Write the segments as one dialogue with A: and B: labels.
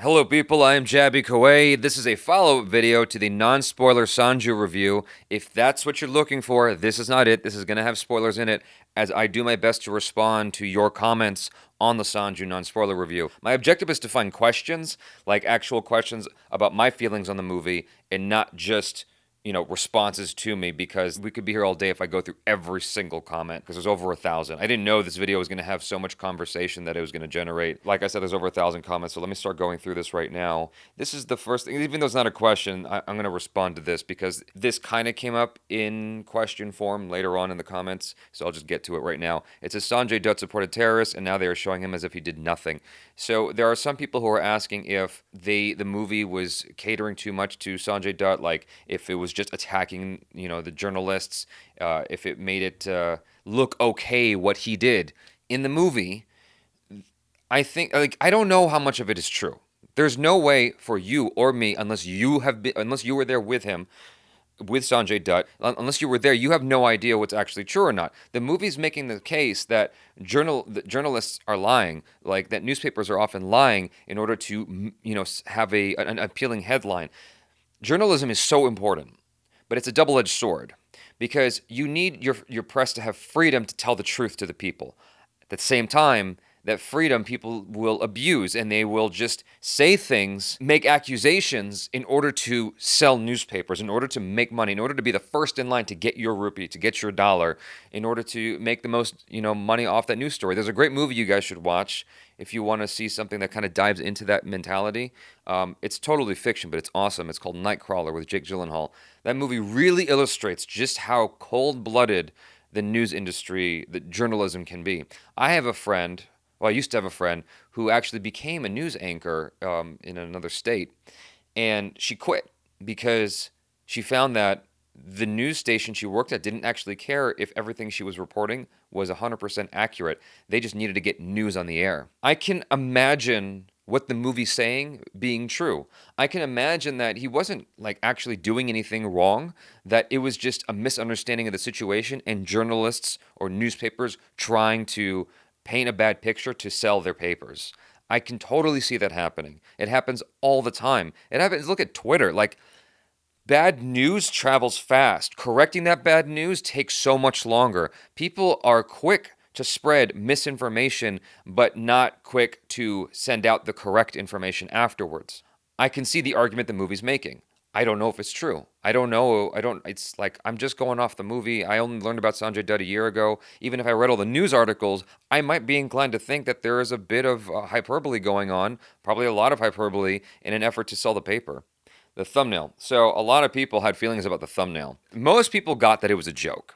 A: Hello people, I am Jaby KOAY. This is a follow-up video to the non-spoiler SANJU review. If that's what you're looking for, this is not it. This is going to have spoilers in it, as I do my best to respond to your comments on the SANJU non-spoiler review. My objective is to find questions, like actual questions about my feelings on the movie, and not just responses to me, because we could be here all day if I go through every single comment, because there's over 1,000. I didn't know this video was going to have so much conversation that it was going to generate. Like I said, there's over 1,000 comments, so let me start going through this right now. This is the first thing, even though it's not a question, I'm going to respond to this because this kind of came up in question form later on in the comments, so I'll just get to it right now. It says Sanjay Dutt supported terrorists, and now they are showing him as if he did nothing. So there are some people who are asking if the movie was catering too much to Sanjay Dutt, like if it was just attacking, the journalists, if it made it look okay what he did in the movie. I think, I don't know how much of it is true. There's no way for you or me, unless you were there with him, with Sanjay Dutt, unless you were there, you have no idea what's actually true or not. The movie's making the case that journalists are lying, like that newspapers are often lying in order to, have an appealing headline. Journalism is so important, but it's a double-edged sword, because you need your press to have freedom to tell the truth to the people. At the same time, that freedom people will abuse, and they will just say things, make accusations in order to sell newspapers, in order to make money, in order to be the first in line to get your rupee, to get your dollar, in order to make the most, money off that news story. There's a great movie you guys should watch if you want to see something that kind of dives into that mentality. It's totally fiction, but it's awesome. It's called Nightcrawler with Jake Gyllenhaal. That movie really illustrates just how cold-blooded the news industry, the journalism can be. I have a friend, well, I used to have a friend who actually became a news anchor in another state, and she quit because she found that the news station she worked at didn't actually care if everything she was reporting was 100% accurate. They just needed to get news on the air. I can imagine what the movie's saying being true. I can imagine that he wasn't actually doing anything wrong, that it was just a misunderstanding of the situation and journalists or newspapers trying to paint a bad picture to sell their papers. I can totally see that happening. It happens all the time. It happens, look at Twitter. Bad news travels fast. Correcting that bad news takes so much longer. People are quick to spread misinformation, but not quick to send out the correct information afterwards. I can see the argument the movie's making. I don't know if it's true. I don't know. It's I'm just going off the movie. I only learned about Sanjay Dutt a year ago. Even if I read all the news articles, I might be inclined to think that there is a bit of hyperbole going on, probably a lot of hyperbole, in an effort to sell the paper. The thumbnail. So a lot of people had feelings about the thumbnail. Most people got that it was a joke.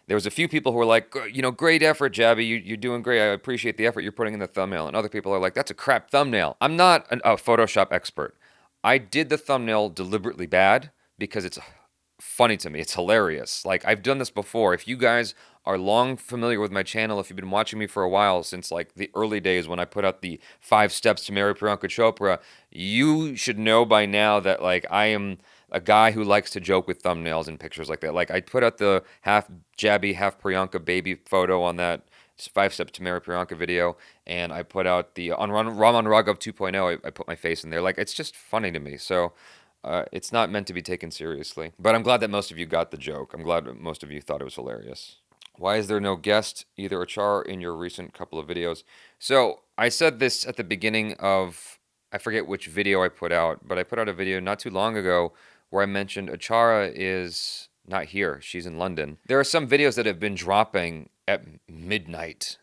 A: There was a few people who were like, great effort, Jaby. You're doing great. I appreciate the effort you're putting in the thumbnail. And other people are like, that's a crap thumbnail. I'm not a Photoshop expert. I did the thumbnail deliberately bad because it's funny to me. It's hilarious. I've done this before. If you guys are long familiar with my channel, if you've been watching me for a while, since the early days when I put out the 5 steps to marry Priyanka Chopra, you should know by now that I am a guy who likes to joke with thumbnails and pictures like that. I put out the half Jaby, half Priyanka baby photo on that 5 steps to marry Priyanka video, and I put out the on Raman Raghav 2.0. I put my face in there. It's just funny to me. So it's not meant to be taken seriously. But I'm glad that most of you got the joke. I'm glad that most of you thought it was hilarious. Why is there no guest, either Achar, in your recent couple of videos? So I said this at the beginning of, I forget which video I put out, but I put out a video not too long ago where I mentioned Achara is not here. She's in London. There are some videos that have been dropping at midnight,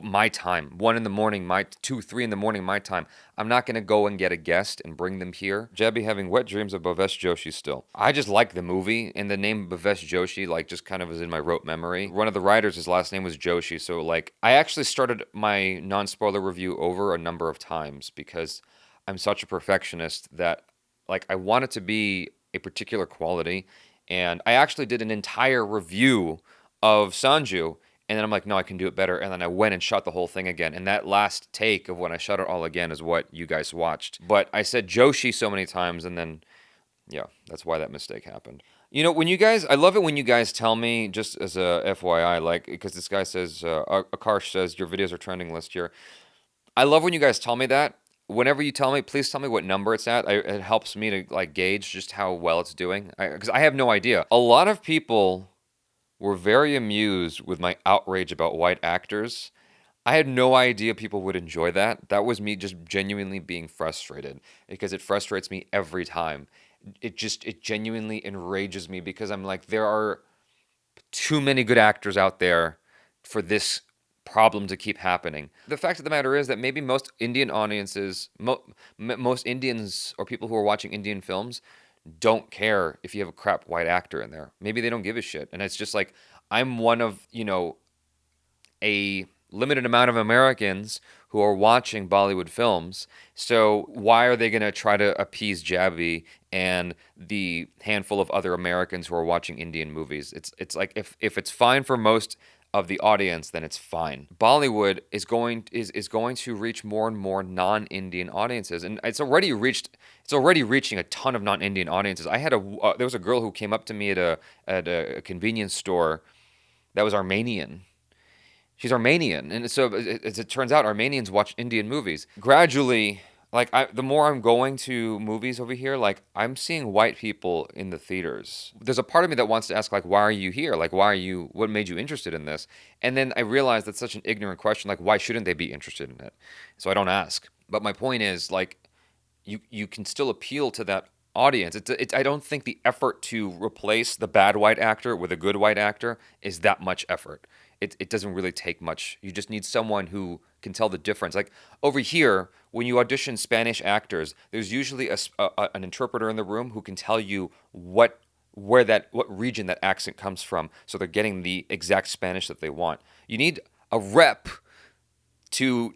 A: my time, 1 in the morning, 2, 3 in the morning, my time. I'm not going to go and get a guest and bring them here. Jaby having wet dreams of Bhavesh Joshi still. I just like the movie, and the name Bhavesh Joshi, just kind of is in my rote memory. One of the writers, his last name was Joshi, so I actually started my non-spoiler review over a number of times because I'm such a perfectionist that, I want it to be a particular quality, and I actually did an entire review of Sanju, and then I'm like, no, I can do it better. And then I went and shot the whole thing again. And that last take of when I shot it all again is what you guys watched. But I said Joshi so many times, and then, yeah, that's why that mistake happened. When you guys, I love it when you guys tell me, just as a FYI, because this guy says, Akarsh says, your videos are trending list here. I love when you guys tell me that. whenever you tell me, please tell me what number it's at. It helps me to like gauge just how well it's doing, because I have no idea. A lot of people were very amused with my outrage about white actors. I had no idea people would enjoy that. That was me just genuinely being frustrated, because it frustrates me every time. It genuinely enrages me, because I'm like, there are too many good actors out there for this problem to keep happening. The fact of the matter is that maybe most Indian audiences, most Indians or people who are watching Indian films don't care if you have a crap white actor in there. Maybe they don't give a shit. And it's just like, I'm one of, a limited amount of Americans who are watching Bollywood films. So why are they going to try to appease Jaby and the handful of other Americans who are watching Indian movies? It's like, if it's fine for most of the audience, then it's fine. Bollywood is going to reach more and more non-Indian audiences, and it's already reaching a ton of non-Indian audiences. I had there was a girl who came up to me at a convenience store that was Armenian. She's Armenian, and so as it turns out, Armenians watch Indian movies. Gradually, like the more I'm going to movies over here, like I'm seeing white people in the theaters. There's a part of me that wants to ask, like, why are you here? Like, what made you interested in this? And then I realized that's such an ignorant question. Like, why shouldn't they be interested in it? So I don't ask. But my point is, like, you can still appeal to that audience. I don't think the effort to replace the bad white actor with a good white actor is that much effort. It doesn't really take much. You just need someone who can tell the difference. Like over here, when you audition Spanish actors, there's usually an interpreter in the room who can tell you what region that accent comes from, so they're getting the exact Spanish that they want. You need a rep to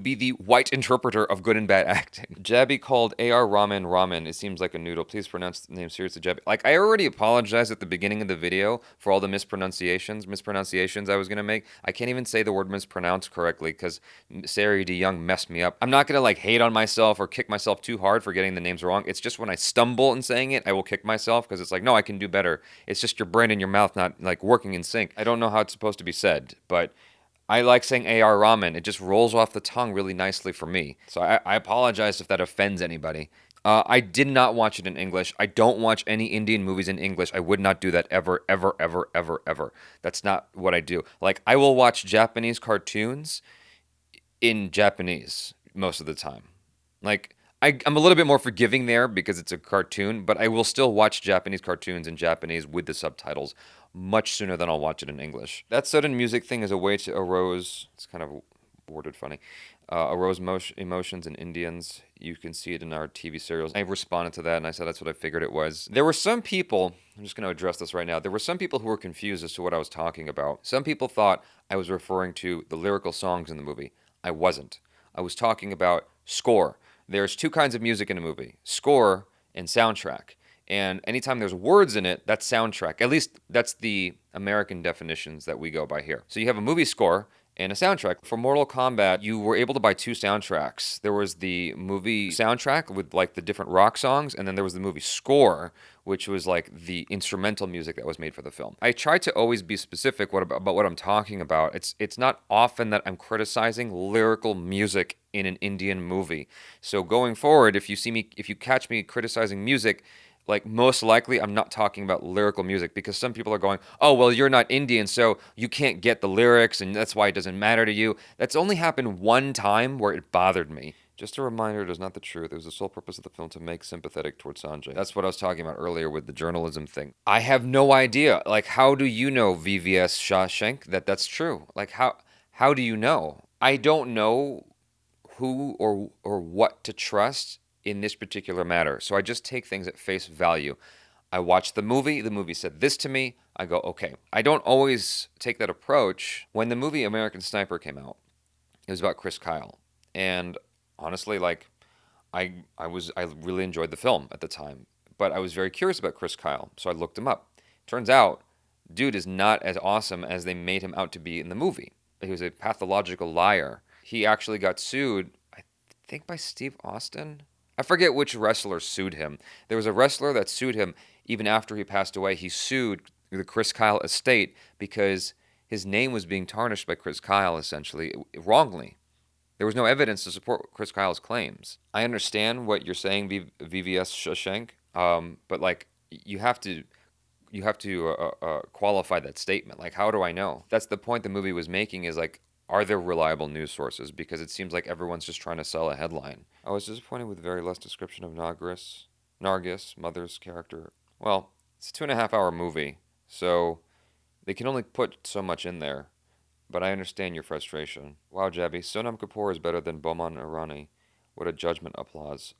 A: be the white interpreter of good and bad acting. Jaby called AR ramen ramen. It seems like a noodle. Please pronounce the name seriously, Jaby. Like, I already apologized at the beginning of the video for all the mispronunciations I was going to make. I can't even say the word mispronounced correctly because Sari DeYoung messed me up. I'm not going to, like, hate on myself or kick myself too hard for getting the names wrong. It's just when I stumble in saying it, I will kick myself because it's like, no, I can do better. It's just your brain and your mouth not, like, working in sync. I don't know how it's supposed to be said, but I like saying AR ramen. It just rolls off the tongue really nicely for me. So I apologize if that offends anybody. I did not watch it in English. I don't watch any Indian movies in English. I would not do that ever, ever, ever, ever, ever. That's not what I do. Like, I will watch Japanese cartoons in Japanese most of the time. Like, I'm a little bit more forgiving there because it's a cartoon, but I will still watch Japanese cartoons in Japanese with the subtitles much sooner than I'll watch it in English. That sudden music thing is a way to arouse, it's kind of worded funny, arouse emotions in Indians. You can see it in our TV serials. I responded to that and I said that's what I figured it was. There were some people, I'm just going to address this right now, there were some people who were confused as to what I was talking about. Some people thought I was referring to the lyrical songs in the movie. I wasn't. I was talking about score. There's two kinds of music in a movie, score and soundtrack. And anytime there's words in it, that's soundtrack. At least that's the American definitions that we go by here. So you have a movie score and a soundtrack. For Mortal Kombat, you were able to buy two soundtracks. There was the movie soundtrack with like the different rock songs, and then there was the movie score, which was like the instrumental music that was made for the film. I try to always be specific about what I'm talking about. It's not often that I'm criticizing lyrical music in an Indian movie. So going forward, if you catch me criticizing music, like, most likely I'm not talking about lyrical music, because some people are going, oh, well, you're not Indian, so you can't get the lyrics, and that's why it doesn't matter to you. That's only happened one time where it bothered me. Just a reminder, it is not the truth. It was the sole purpose of the film to make sympathetic towards Sanjay. That's what I was talking about earlier with the journalism thing. I have no idea. Like, how do you know, VVS Shawshank, that that's true? Like, how do you know? I don't know who or what to trust in this particular matter. So I just take things at face value. I watched the movie said this to me, I go, okay. I don't always take that approach. When the movie American Sniper came out, it was about Chris Kyle. And honestly, like, I really enjoyed the film at the time, but I was very curious about Chris Kyle, so I looked him up. Turns out, dude is not as awesome as they made him out to be in the movie. He was a pathological liar. He actually got sued, I think, by Steve Austin. I forget which wrestler sued him. There was a wrestler that sued him even after he passed away. He sued the Chris Kyle estate because his name was being tarnished by Chris Kyle, essentially, wrongly. There was no evidence to support Chris Kyle's claims. I understand what you're saying, VVS Shashank, but like you have to qualify that statement. Like, how do I know? That's the point the movie was making, is like, are there reliable news sources? Because it seems like everyone's just trying to sell a headline. I was disappointed with very less description of Nargis, mother's character. Well, it's a 2.5 hour movie, so they can only put so much in there. But I understand your frustration. Wow, Jaby, Sonam Kapoor is better than Boman Irani. What a judgment, applause.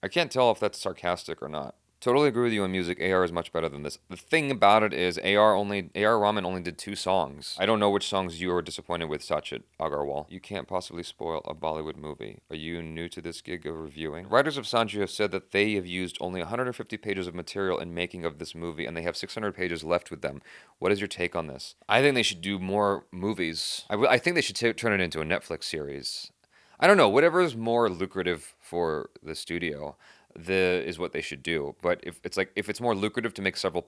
A: I can't tell if that's sarcastic or not. Totally agree with you on music. AR is much better than this. The thing about it is AR Rahman only did 2 songs. I don't know which songs you were disappointed with, Sachin Agarwal. You can't possibly spoil a Bollywood movie. Are you new to this gig of reviewing? Writers of Sanju have said that they have used only 150 pages of material in making of this movie, and they have 600 pages left with them. What is your take on this? I think they should do more movies. I think they should turn it into a Netflix series. I don't know, whatever is more lucrative for the studio is what they should do. But if it's more lucrative to make several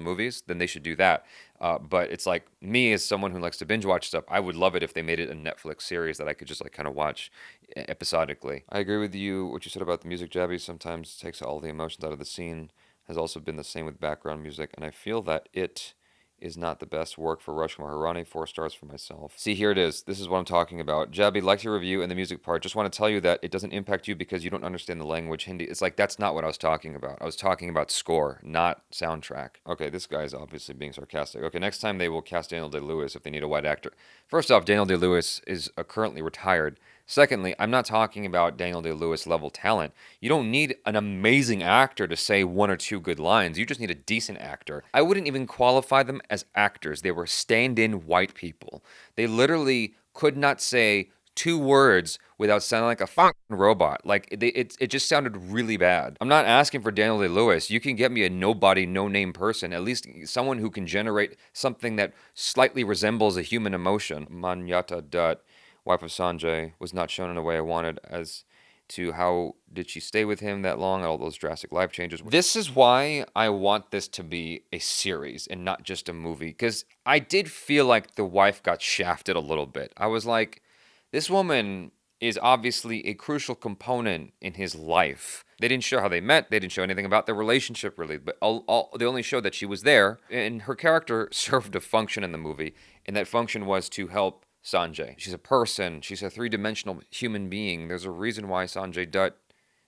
A: movies, then they should do that. But it's like, me as someone who likes to binge watch stuff, I would love it if they made it a Netflix series that I could just like kind of watch episodically. I agree with you what you said about the music. Jaby sometimes takes all the emotions out of the scene. Has also been the same with background music, and I feel that it is not the best work for Rajkumar Hirani. 4 stars for myself. See, here it is. This is what I'm talking about. Jaby, liked your review and the music part. Just want to tell you that it doesn't impact you because you don't understand the language Hindi. It's like, that's not what I was talking about. I was talking about score, not soundtrack. Okay, this guy is obviously being sarcastic. Okay, next time they will cast Daniel Day-Lewis if they need a white actor. First off, Daniel Day-Lewis is currently retired. Secondly, I'm not talking about Daniel Day-Lewis level talent. You don't need an amazing actor to say 1 or 2 good lines. You just need a decent actor. I wouldn't even qualify them as actors. They were stand-in white people. They literally could not say 2 words without sounding like a fucking robot. Like, it just sounded really bad. I'm not asking for Daniel Day-Lewis. You can get me a nobody, no-name person, at least someone who can generate something that slightly resembles a human emotion. Manyata Dutt, wife of Sanjay, was not shown in a way I wanted as to how did she stay with him that long, all those drastic life changes. This is why I want this to be a series and not just a movie, because I did feel like the wife got shafted a little bit. I was like, this woman is obviously a crucial component in his life. They didn't show how they met. They didn't show anything about their relationship, really. But they only showed that she was there, and her character served a function in the movie, and that function was to help Sanjay. She's a person. She's a 3-dimensional human being. There's a reason why Sanjay Dutt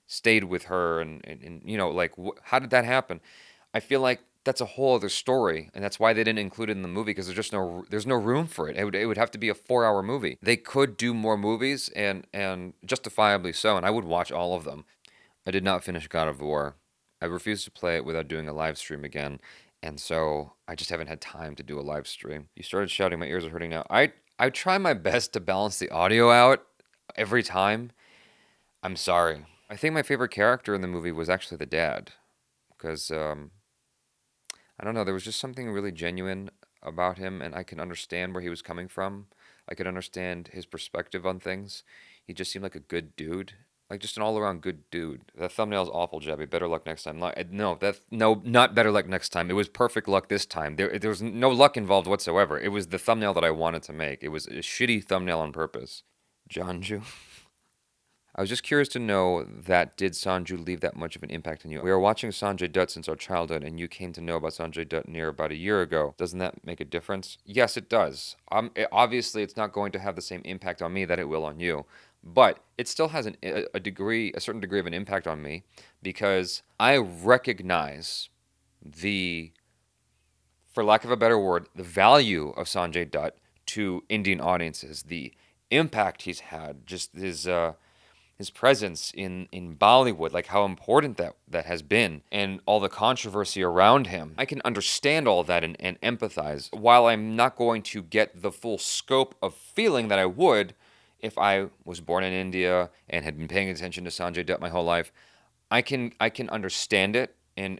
A: stayed with her, and you know, like, how did that happen? I feel like that's a whole other story, and that's why they didn't include it in the movie, because there's no room for it. It would have to be a 4-hour movie. They could do more movies, and justifiably so, and I would watch all of them. I did not finish God of War. I refused to play it without doing a live stream again, and so I just haven't had time to do a live stream. You started shouting. My ears are hurting now. I try my best to balance the audio out every time. I'm sorry. I think my favorite character in the movie was actually the dad, because I don't know, there was just something really genuine about him, and I can understand where he was coming from. I could understand his perspective on things. He just seemed like a good dude. Like, just an all-around good dude. That thumbnail's awful, Jaby. Better luck next time. No, not better luck next time. It was perfect luck this time. There was no luck involved whatsoever. It was the thumbnail that I wanted to make. It was a shitty thumbnail on purpose. Janju. I was just curious to know that, did Sanju leave that much of an impact on you? We are watching Sanjay Dutt since our childhood, and you came to know about Sanjay Dutt near about a year ago. Doesn't that make a difference? Yes, it does. Obviously, it's not going to have the same impact on me that it will on you, but it still has a certain degree of an impact on me, because I recognize for lack of a better word, the value of Sanjay Dutt to Indian audiences, the impact he's had, just his presence in Bollywood, like how important that has been, and all the controversy around him. I can understand all that and empathize, while I'm not going to get the full scope of feeling that I would if I was born in India and had been paying attention to Sanjay Dutt my whole life. I can understand it and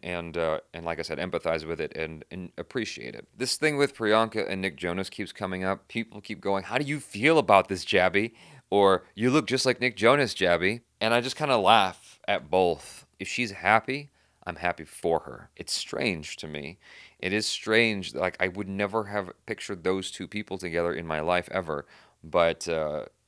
A: like I said, empathize with it and appreciate it. This thing with Priyanka and Nick Jonas keeps coming up. People keep going, how do you feel about this, Jaby? Or, you look just like Nick Jonas, Jaby. And I just kind of laugh at both. If she's happy, I'm happy for her. It's strange to me. It is strange. Like, I would never have pictured those two people together in my life ever. But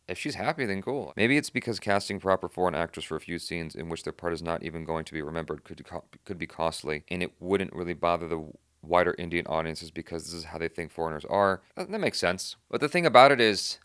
A: If she's happy, then cool. Maybe it's because casting proper foreign actors for a few scenes in which their part is not even going to be remembered could be costly, and it wouldn't really bother the wider Indian audiences because this is how they think foreigners are. That makes sense. But the thing about it is,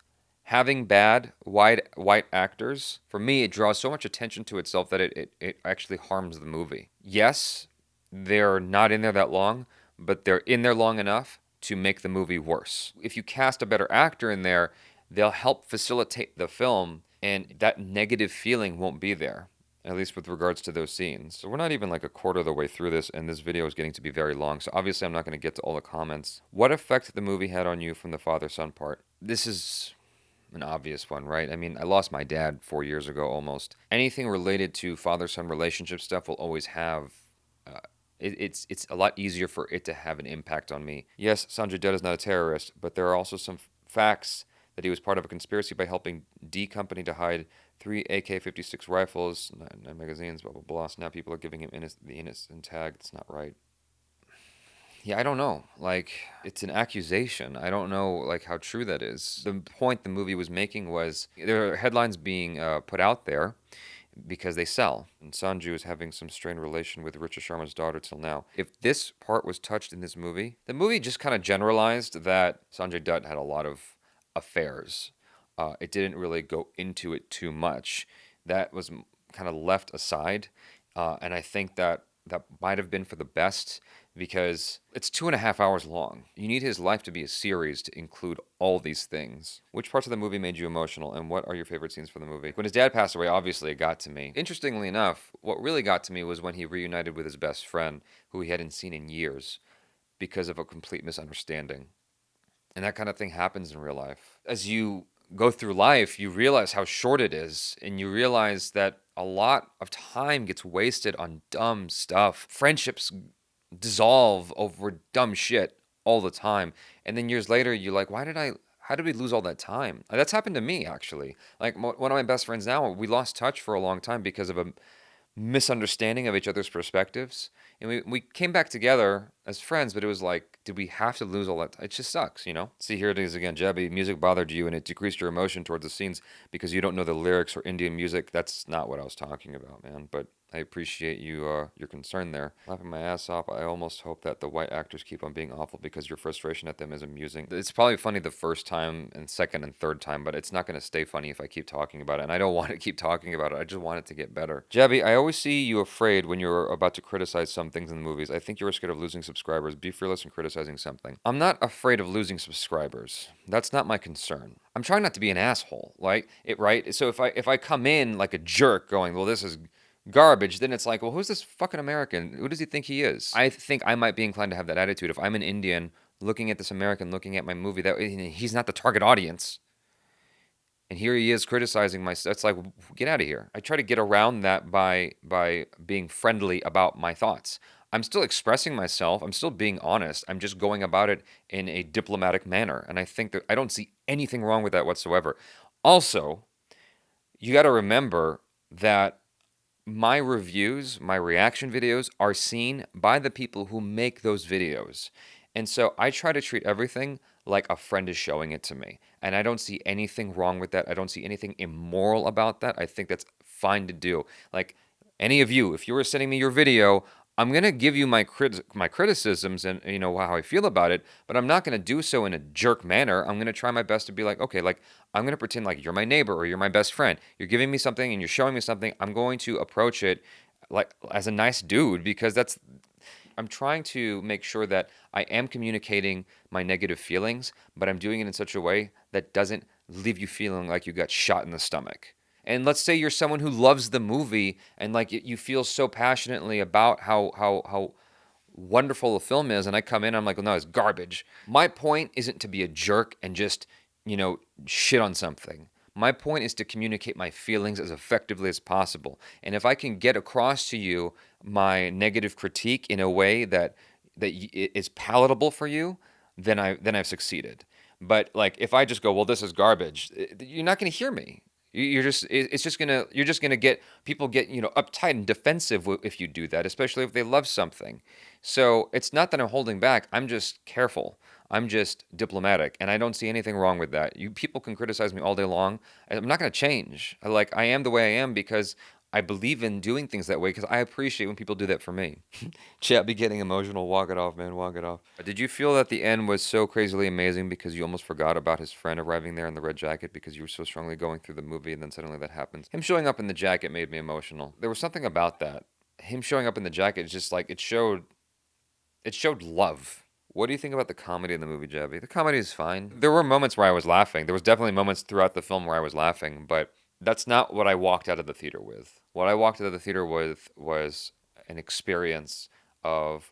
A: having bad white actors, for me, it draws so much attention to itself that it actually harms the movie. Yes, they're not in there that long, but they're in there long enough to make the movie worse. If you cast a better actor in there, they'll help facilitate the film, and that negative feeling won't be there, at least with regards to those scenes. So we're not even like a quarter of the way through this, and this video is getting to be very long, so obviously I'm not going to get to all the comments. What effect the movie had on you from the father-son part? This is an obvious one, right? I mean, I lost my dad 4 years ago almost. Anything related to father-son relationship stuff will always have it's a lot easier for it to have an impact on me. Yes, Sanjay Dutt is not a terrorist, but there are also some facts that he was part of a conspiracy by helping D Company to hide 3 AK-56 rifles, 9 magazines, blah, blah, blah. So now people are giving him the innocent tag. That's not right. Yeah, I don't know. Like, it's an accusation. I don't know, like, how true that is. The point the movie was making was there are headlines being put out there because they sell. And Sanju is having some strained relation with Richa Sharma's daughter till now. If this part was touched in this movie, the movie just kind of generalized that Sanjay Dutt had a lot of affairs. It didn't really go into it too much. That was kind of left aside. And I think that might have been for the best because it's 2.5 hours long. You need his life to be a series to include all these things. Which parts of the movie made you emotional, and what are your favorite scenes from the movie? When his dad passed away, obviously it got to me. Interestingly enough, what really got to me was when he reunited with his best friend, who he hadn't seen in years, because of a complete misunderstanding. And that kind of thing happens in real life. As you go through life, you realize how short it is, and you realize that a lot of time gets wasted on dumb stuff. Friendships dissolve over dumb shit all the time, and then years later you're like, how did we lose all that time? That's happened to me, actually. Like, one of my best friends now, we lost touch for a long time because of a misunderstanding of each other's perspectives, and we came back together as friends, but it was like, did we have to lose all that? It just sucks, you know? See, here it is again. Jaby, music bothered you and it decreased your emotion towards the scenes because you don't know the lyrics or Indian music. That's not what I was talking about, man, but I appreciate you your concern there. Laughing my ass off, I almost hope that the white actors keep on being awful because your frustration at them is amusing. It's probably funny the first time and second and third time, but it's not going to stay funny if I keep talking about it, and I don't want to keep talking about it. I just want it to get better. Jaby, I always see you afraid when you're about to criticize some things in the movies. I think you're scared of losing subscribers. Be fearless in criticizing something. I'm not afraid of losing subscribers. That's not my concern. I'm trying not to be an asshole, right? So if I come in like a jerk going, well, this is garbage, then it's like, well, who's this fucking American? Who does he think he is? I think I might be inclined to have that attitude. If I'm an Indian looking at this American, looking at my movie, that he's not the target audience, and here he is criticizing my stuff. It's like, get out of here. I try to get around that by being friendly about my thoughts. I'm still expressing myself. I'm still being honest. I'm just going about it in a diplomatic manner, and I think that I don't see anything wrong with that whatsoever. Also, you got to remember that my reviews, my reaction videos are seen by the people who make those videos. And so I try to treat everything like a friend is showing it to me. And I don't see anything wrong with that. I don't see anything immoral about that. I think that's fine to do. Like, any of you, if you were sending me your video, I'm going to give you my criticisms and, you know, how I feel about it, but I'm not going to do so in a jerk manner. I'm going to try my best to be like, okay, like, I'm going to pretend like you're my neighbor or you're my best friend. You're giving me something and you're showing me something. I'm going to approach it like as a nice dude, because I'm trying to make sure that I am communicating my negative feelings, but I'm doing it in such a way that doesn't leave you feeling like you got shot in the stomach. And let's say you're someone who loves the movie and like you feel so passionately about how wonderful the film is, and I come in, I'm like, well, no, it's garbage. My point isn't to be a jerk and just, you know, shit on something. My point is to communicate my feelings as effectively as possible. And if I can get across to you my negative critique in a way that is palatable for you, then I've succeeded. But like, if I just go, well, this is garbage, you're not going to hear me. You're just gonna get people get, you know, uptight and defensive if you do that, especially if they love something. So it's not that I'm holding back. I'm just careful. I'm just diplomatic, and I don't see anything wrong with that. You people can criticize me all day long. I'm not going to change. I am the way I am because I believe in doing things that way because I appreciate when people do that for me. Chat be getting emotional. Walk it off, man. Walk it off. Did you feel that the end was so crazily amazing because you almost forgot about his friend arriving there in the red jacket because you were so strongly going through the movie and then suddenly that happens? Him showing up in the jacket made me emotional. There was something about that. Him showing up in the jacket is just like it showed love. What do you think about the comedy in the movie, Jaby? The comedy is fine. There were moments where I was laughing. There was definitely moments throughout the film where I was laughing, but that's not what I walked out of the theater with. What I walked out of the theater with was an experience of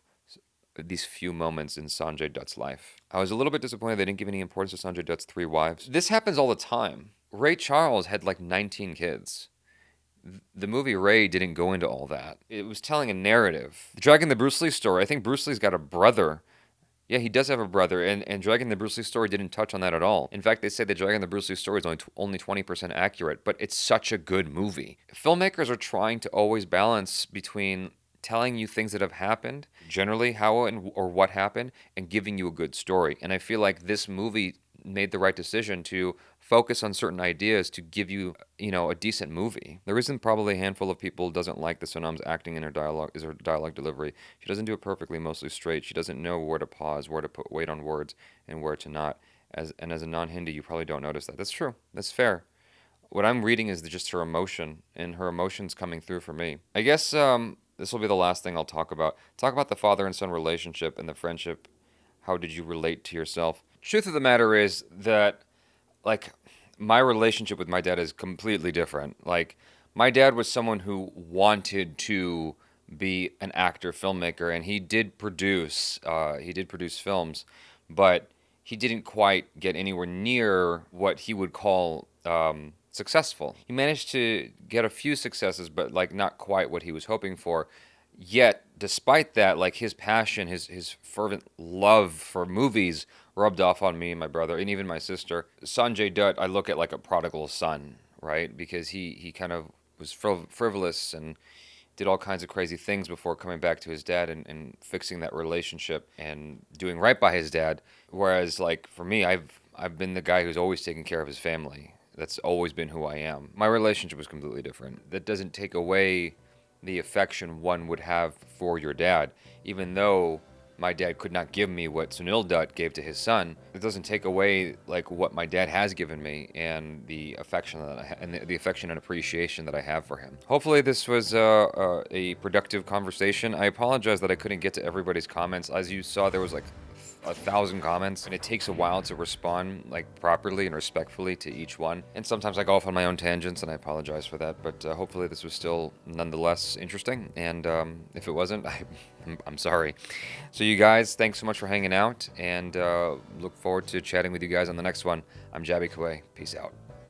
A: these few moments in Sanjay Dutt's life. I was a little bit disappointed they didn't give any importance to Sanjay Dutt's 3 wives. This happens all the time. Ray Charles had like 19 kids. The movie Ray didn't go into all that. It was telling a narrative. Dragging the Bruce Lee story, I think Bruce Lee's got a brother. Yeah, he does have a brother, and Dragging the Bruce Lee story didn't touch on that at all. In fact, they say that Dragging the Bruce Lee story is only 20% accurate, but it's such a good movie. Filmmakers are trying to always balance between telling you things that have happened, generally how or what happened, and giving you a good story. And I feel like this movie made the right decision to focus on certain ideas to give you, a decent movie. The reason probably a handful of people doesn't like the Sonam's acting in her dialogue is her dialogue delivery. She doesn't do it perfectly, mostly straight. She doesn't know where to pause, where to put weight on words, and where to not. As a non-Hindi, you probably don't notice that. That's true. That's fair. What I'm reading is just her emotion, and her emotion's coming through for me. I guess this will be the last thing I'll talk about. Talk about the father and son relationship and the friendship. How did you relate to yourself? Truth of the matter is that, my relationship with my dad is completely different. Like, my dad was someone who wanted to be an actor, filmmaker, and he did produce films, but he didn't quite get anywhere near what he would call successful. He managed to get a few successes, but not quite what he was hoping for. Yet, despite that, his passion, his fervent love for movies rubbed off on me and my brother, and even my sister. Sanjay Dutt, I look at like a prodigal son, right? Because he kind of was frivolous and did all kinds of crazy things before coming back to his dad and fixing that relationship and doing right by his dad. Whereas, for me, I've been the guy who's always taken care of his family. That's always been who I am. My relationship was completely different. That doesn't take away the affection one would have for your dad, even though my dad could not give me what Sunil Dutt gave to his son. It doesn't take away what my dad has given me and the affection that the affection and appreciation that I have for him. Hopefully this was a productive conversation. I apologize that I couldn't get to everybody's comments. As you saw, there was 1,000 comments, and it takes a while to respond properly and respectfully to each one. And sometimes I go off on my own tangents, and I apologize for that. But hopefully this was still nonetheless interesting. And if it wasn't, I'm sorry. So you guys, thanks so much for hanging out, and look forward to chatting with you guys on the next one. I'm Jaby KOAY. Peace out.